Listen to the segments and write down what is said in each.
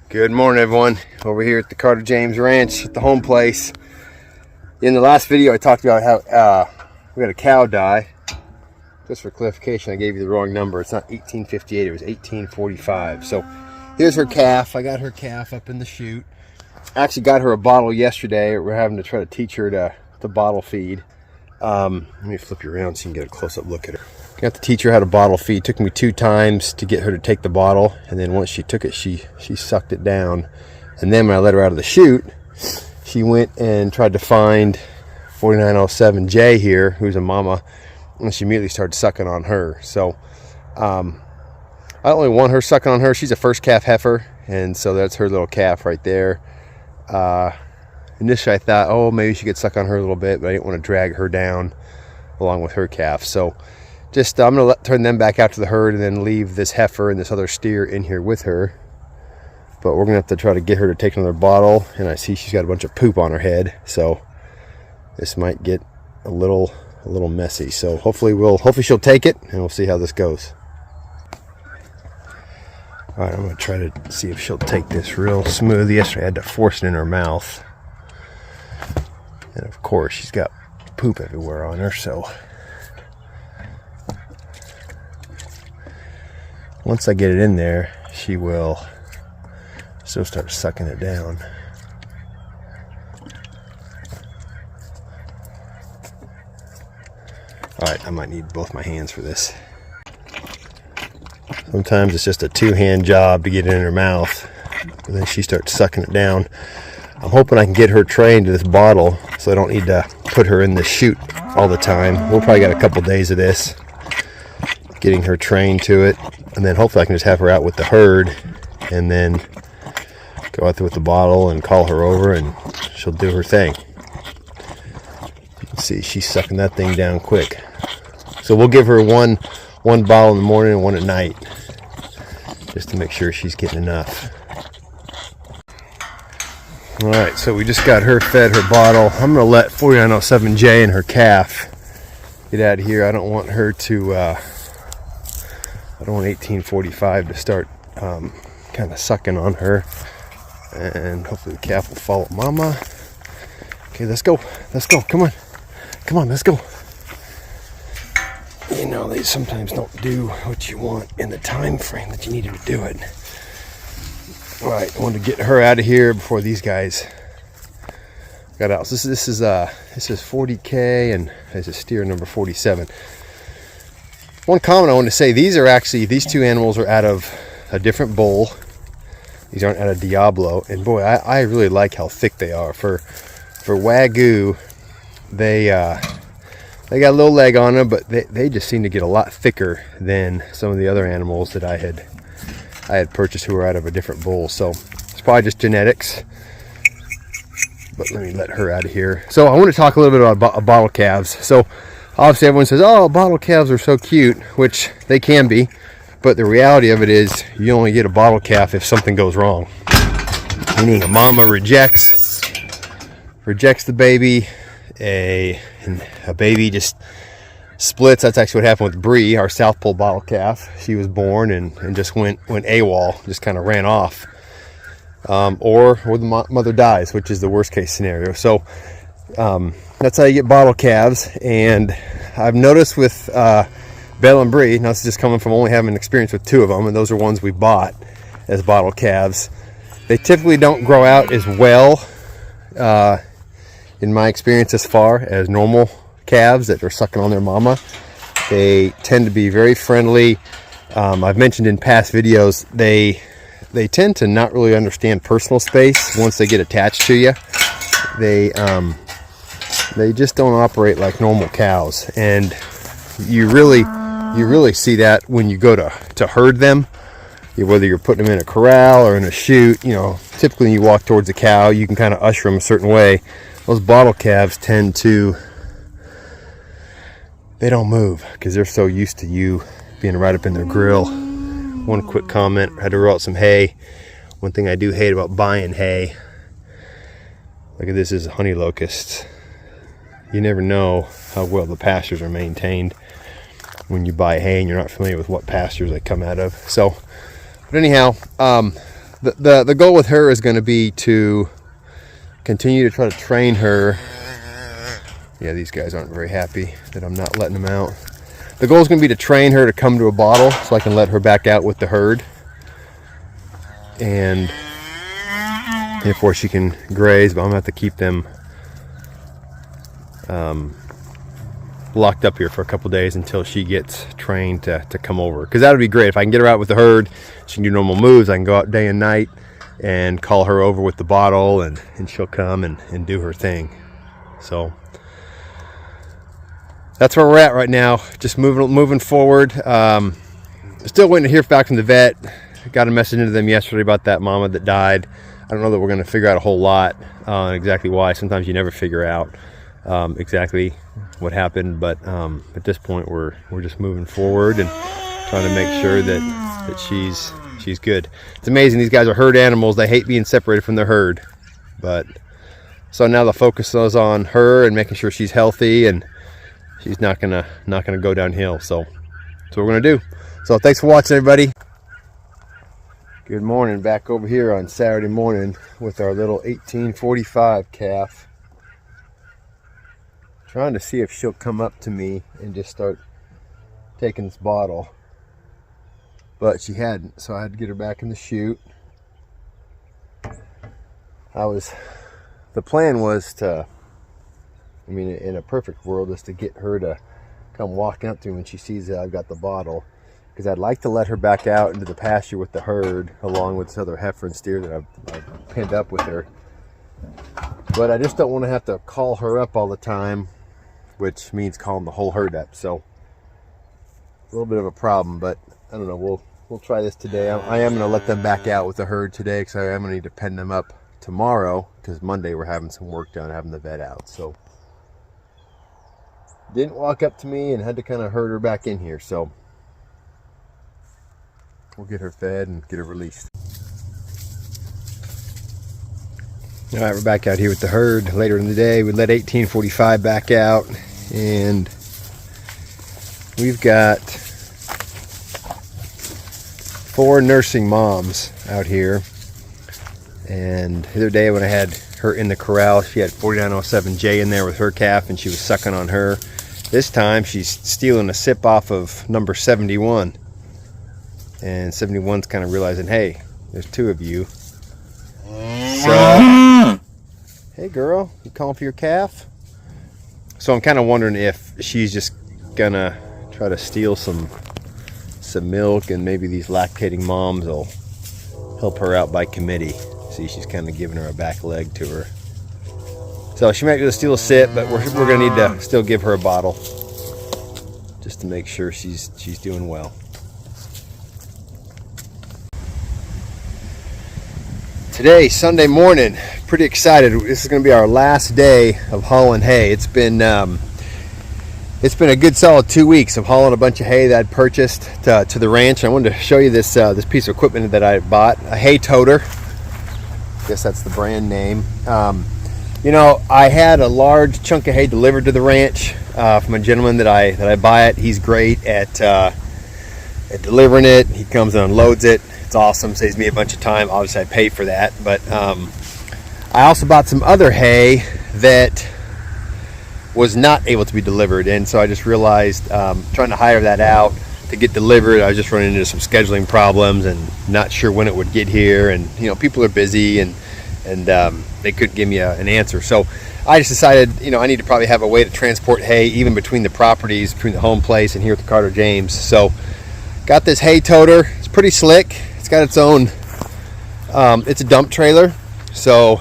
Good morning, everyone. Over here at the Carter James Ranch at the home place. In the last video, I talked about how we had a cow die. Just for clarification, I gave you the wrong number. It's not 1858, it was 1845. So here's her calf. I got her calf up in the chute. I actually got her a bottle yesterday. We're having to try to teach her to bottle feed. Let me flip you around so you can get a close-up look at her. Got to teach her how to bottle feed. It took me 2 times to get her to take the bottle, and then once she took it, she sucked it down. And then when I let her out of the chute, she went and tried to find 4907J here, who's a mama, and she immediately started sucking on her. So I don't really want her sucking on her. She's a first calf heifer, and so that's her little calf right there. Initially I thought, oh, maybe she could suck on her a little bit, but I didn't want to drag her down along with her calf. So just I'm going to turn them back out to the herd and then leave this heifer and this other steer in here with her. But we're going to have to try to get her to take another bottle, and I see she's got a bunch of poop on her head, so this might get a little messy. So hopefully she'll take it, and we'll see how this goes. All right, I'm going to try to see if she'll take this real smooth. Yesterday I had to force it in her mouth, and of course she's got poop everywhere on her, so once I get it in there, she'll start sucking it down. Alright, I might need both my hands for this. Sometimes it's just a 2-hand job to get it in her mouth, and then she starts sucking it down. I'm hoping I can get her trained to this bottle so I don't need to put her in the chute all the time. We'll probably get a couple days of this, getting her trained to it, and then hopefully I can just have her out with the herd and then go out there with the bottle and call her over and she'll do her thing. You can see she's sucking that thing down quick. So we'll give her one bottle in the morning and one at night, just to make sure she's getting enough. Alright, so we just got her fed her bottle. I'm going to let 4907J and her calf get out of here. I don't want her to I don't want 1845 to start kind of sucking on her, and hopefully the calf will follow mama. Okay, let's go, come on, let's go. You know, they sometimes don't do what you want in the time frame that you need them to do it. All right, I wanted to get her out of here before these guys got out. So this is 40K, and this is steer number 47. One comment I want to say, these 2 animals are out of a different bull. These aren't out of Diablo, and boy, I really like how thick they are. For Wagyu, they got a little leg on them, but they just seem to get a lot thicker than some of the other animals that I had purchased who were out of a different bull. So it's probably just genetics. But let me let her out of here. So I want to talk a little bit about bottle calves. So obviously everyone says, oh, bottle calves are so cute, which they can be, but the reality of it is you only get a bottle calf if something goes wrong. Meaning a mama rejects the baby, and a baby just splits. That's actually what happened with Bree, our South Pole bottle calf. She was born and just went AWOL, just kind of ran off. Or the mother dies, which is the worst case scenario. So that's how you get bottle calves. And I've noticed with Belle and Bree, now this is just coming from only having experience with 2 of them, and those are ones we bought as bottle calves. They typically don't grow out as well, in my experience thus far, as normal calves that are sucking on their mama. They tend to be very friendly. I've mentioned in past videos, they tend to not really understand personal space once they get attached to you. They just don't operate like normal cows, and you really see that when you go to herd them. Whether you're putting them in a corral or in a chute, typically when you walk towards a cow, you can kind of usher them a certain way. Those bottle calves tend to, they don't move because they're so used to you being right up in their grill. One quick comment, I had to roll out some hay. One thing I do hate about buying hay, look at this, is honey locusts. You never know how well the pastures are maintained when you buy hay and you're not familiar with what pastures they come out of. So, but anyhow, the goal with her is going to be to continue to try to train her. Yeah, these guys aren't very happy that I'm not letting them out. The goal is going to be to train her to come to a bottle so I can let her back out with the herd. And therefore she can graze, but I'm going to have to keep them locked up here for a couple days until she gets trained to come over. Because that would be great. If I can get her out with the herd, she can do normal moves. I can go out day and night and call her over with the bottle, and she'll come and do her thing. So that's where we're at right now. Just moving forward. Still waiting to hear back from the vet. Got a message into them yesterday about that mama that died. I don't know that we're going to figure out a whole lot on exactly why. Sometimes you never figure out exactly what happened, but at this point we're just moving forward and trying to make sure that she's good. It's amazing. These guys are herd animals. They hate being separated from their herd, but so now the focus is on her and making sure she's healthy and she's not gonna go downhill. So that's what we're gonna do. So thanks for watching, everybody. Good morning, back over here on Saturday morning with our little 1845 calf. Trying to see if she'll come up to me and just start taking this bottle. But she hadn't, so I had to get her back in the chute. The plan was to, I mean, in a perfect world, is to get her to come walking up to me when she sees that I've got the bottle. Because I'd like to let her back out into the pasture with the herd, along with this other heifer and steer that I've pinned up with her. But I just don't want to have to call her up all the time, which means calling the whole herd up. So a little bit of a problem, but I don't know. We'll try this today. I am going to let them back out with the herd today, because I am going to need to pen them up tomorrow, because Monday we're having some work done, having the vet out. So didn't walk up to me and had to kind of herd her back in here. So we'll get her fed and get her released. All right, we're back out here with the herd. Later in the day, we let 1845 back out, and we've got 4 nursing moms out here. And the other day when I had her in the corral, she had 4907J in there with her calf, and she was sucking on her. This time she's stealing a sip off of number 71. And 71's kind of realizing, hey, there's 2 of you. So, hey girl, you calling for your calf? So I'm kind of wondering if she's just gonna try to steal some milk, and maybe these lactating moms will help her out by committee. See, she's kind of giving her a back leg to her. So she might be able to steal a sip, but we're gonna need to still give her a bottle just to make sure she's doing well. Today, Sunday morning, pretty excited. This is going to be our last day of hauling hay. It's been a good solid 2 weeks of hauling a bunch of hay that I'd purchased to the ranch. I wanted to show you this piece of equipment that I bought, a hay toter. I guess that's the brand name. You know, I had a large chunk of hay delivered to the ranch from a gentleman that I buy it. He's great at delivering it. He comes and unloads it. It's awesome, saves me a bunch of time. Obviously I pay for that, but I also bought some other hay that was not able to be delivered, and so I just realized trying to hire that out to get delivered, I was just running into some scheduling problems and not sure when it would get here, and you know, people are busy and they couldn't give me an answer. So I just decided, you know, I need to probably have a way to transport hay even between the properties, between the home place and here at the Carter James. So got this hay toter. It's pretty slick. It's got its own, it's a dump trailer, so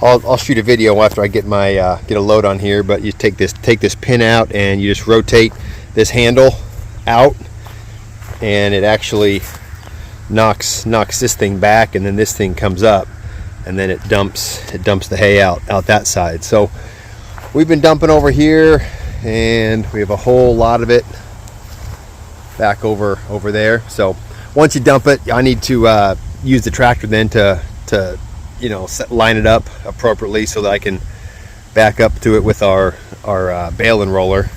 I'll shoot a video after I get my get a load on here. But you take this pin out and you just rotate this handle out, and it actually knocks this thing back, and then this thing comes up, and then it dumps the hay out that side. So we've been dumping over here, and we have a whole lot of it back over there. So once you dump it, I need to use the tractor then to you know, line it up appropriately so that I can back up to it with our bale and roller,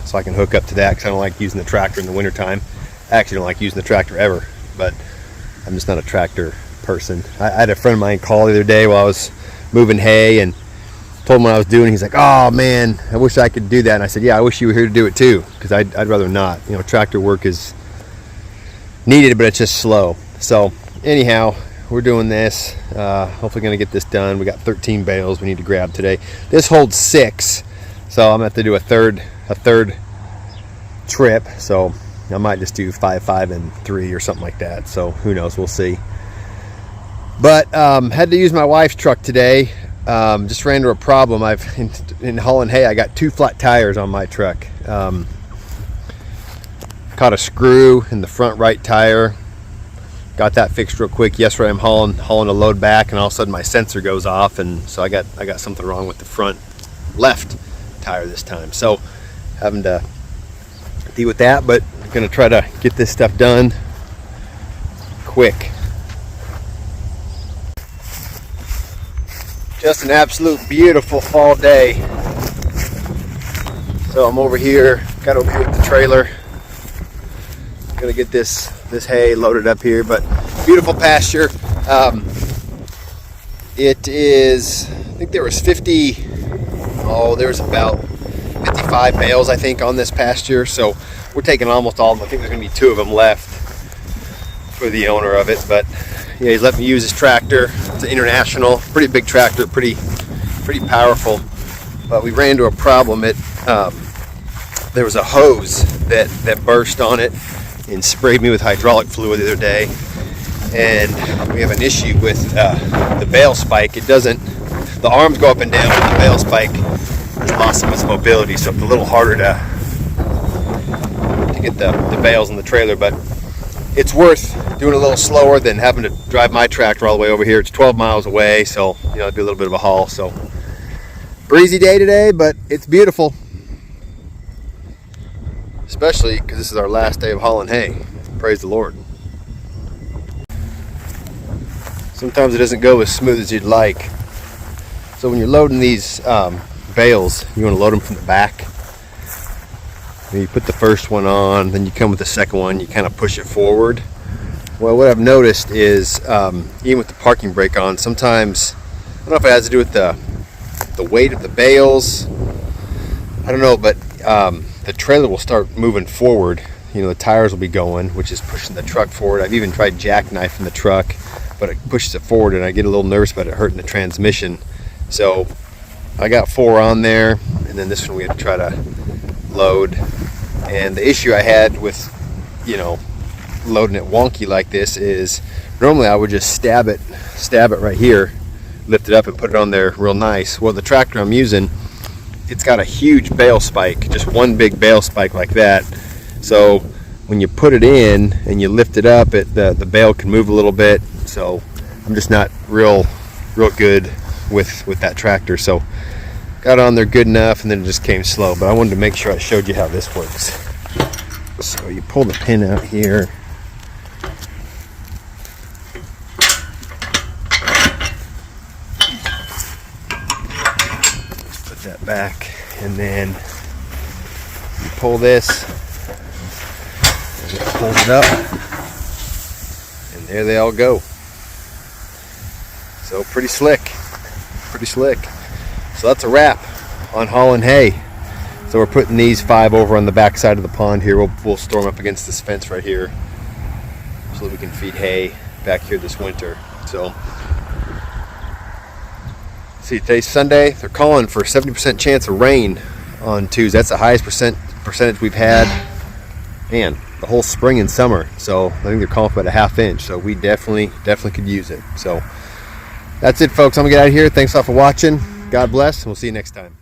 so I can hook up to that, because I don't like using the tractor in the wintertime. I actually don't like using the tractor ever, but I'm just not a tractor person. I had a friend of mine call the other day while I was moving hay, and told him what I was doing. He's like, oh man, I wish I could do that. And I said, yeah, I wish you were here to do it too, because I'd rather not. You know, tractor work is needed, but it's just slow. So anyhow, we're doing this. Hopefully going to get this done. We got 13 bales we need to grab today. This holds 6, so I'm going to have to do a third trip. So I might just do 5, 5, and 3 or something like that. So who knows? We'll see. But had to use my wife's truck today. Just ran into a problem. In hauling hay, I got 2 flat tires on my truck. Caught a screw in the front right tire. Got that fixed real quick. Yesterday I'm hauling a load back, and all of a sudden my sensor goes off, and so I got something wrong with the front left tire this time. So having to deal with that, but I'm gonna try to get this stuff done quick. Just an absolute beautiful fall day. So I'm over here, got over here with the trailer. Gonna get this hay loaded up here, but beautiful pasture. It is, I think there was there's about 55 bales I think on this pasture, so we're taking almost all of them. I think there's gonna be 2 of them left for the owner of it, but yeah, he's let me use his tractor. It's an International, pretty big tractor, pretty powerful. But we ran into a problem. There was a hose that burst on it and sprayed me with hydraulic fluid the other day. And we have an issue with the bale spike. The arms go up and down, but the bale spike has lost some of its mobility, so it's a little harder to get the bales in the trailer, but it's worth doing a little slower than having to drive my tractor all the way over here. It's 12 miles away, so you know, it'd be a little bit of a haul. So breezy day today, but it's beautiful, especially because this is our last day of hauling hay. Praise the Lord. Sometimes it doesn't go as smooth as you'd like. So when you're loading these bales, you want to load them from the back. You put the first one on, then you come with the second one, you kind of push it forward. Well, what I've noticed is, even with the parking brake on, sometimes, I don't know if it has to do with the weight of the bales, I don't know, but the trailer will start moving forward. You know, the tires will be going, which is pushing the truck forward. I've even tried jackknifing the truck, but it pushes it forward, and I get a little nervous about it hurting the transmission. So I got 4 on there, and then this one we had to try to load. And the issue I had with, you know, loading it wonky like this is normally I would just stab it right here, lift it up and put it on there real nice. Well, the tractor I'm using, it's got a huge bale spike, just one big bale spike like that. So when you put it in and you lift it up, the bale can move a little bit. So I'm just not real good with that tractor. So got on there good enough, and then it just came slow. But I wanted to make sure I showed you how this works. So you pull the pin out here. Just put that back, and then you pull this, and it pulls it up, and there they all go. So pretty slick. So that's a wrap on hauling hay. So we're putting these 5 over on the back side of the pond here. We'll store them up against this fence right here so that we can feed hay back here this winter. So see, today's Sunday. They're calling for 70% chance of rain on Tuesday. That's the highest percentage we've had, man, the whole spring and summer. So I think they're calling for about a ½ inch. So we definitely could use it. So that's it, folks. I'm gonna get out of here. Thanks a lot for watching. God bless, and we'll see you next time.